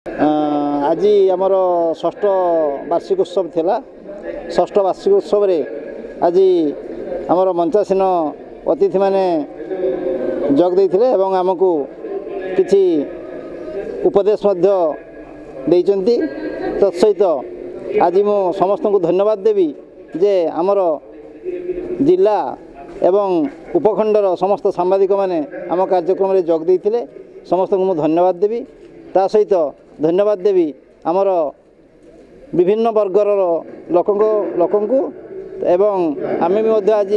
आज आमर षष्ठ वार्षिक उत्सव थिला। षष्ठ वार्षिक उत्सव रे आज आमर मंचासीन अतिथि माने जोग देइथिले एवं आमको किछि उपदेश मध्य देइचंती। तत्सहित आज मु समस्त को धन्यवाद देवी जे आमर जिला एवं उपखंडर समस्त सांबादिक माने आम कार्यक्रम रे जोग देइथिले। समस्त को मु धन्यवाद देवी। ता सहित धन्यवाद देवी आमर विभिन्न वर्गर लोकंकु एवं आमे भी मध्य आज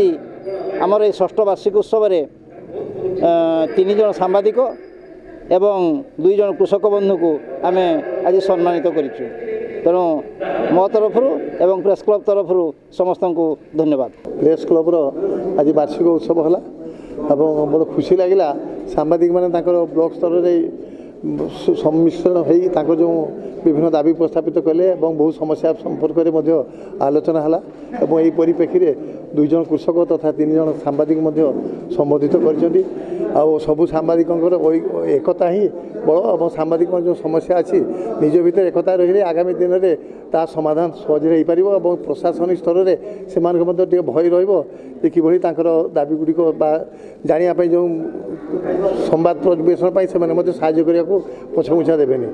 आमर षष्ठ वार्षिक उत्सव रे 3 जन सांबादिक एवं 2 जन कृषक बंधु को आमे आज सम्मानित करिछु। तेणु मो तरफ एवं प्रेस क्लब तरफ समस्त को धन्यवाद। प्रेस क्लब रो आज वार्षिक उत्सव हला एवं बड़ खुशी लगिला। सांबादिक माने ताकर ब्लॉक स्तर रे सम्मिश्रण हो जो विभिन्न दाबी प्रस्तावित कले और बहुत समस्या संपर्क में आलोचना है और यही परिप्रेक्षी में 2 जन कृषक तथा 3 जन सांबादिक संबोधित कर सबू सांबादिक एकता ही बड़ और सांबादिक जो समस्या अच्छी निज भीतर एकता रही आगामी दिन में ता समाधान सहज हो पार और प्रशासनिक स्तर में से भय रही दाबी गुड़िक जानापी जो संवाद परिवेशन से साहय करने को पछमुछा देवेनि।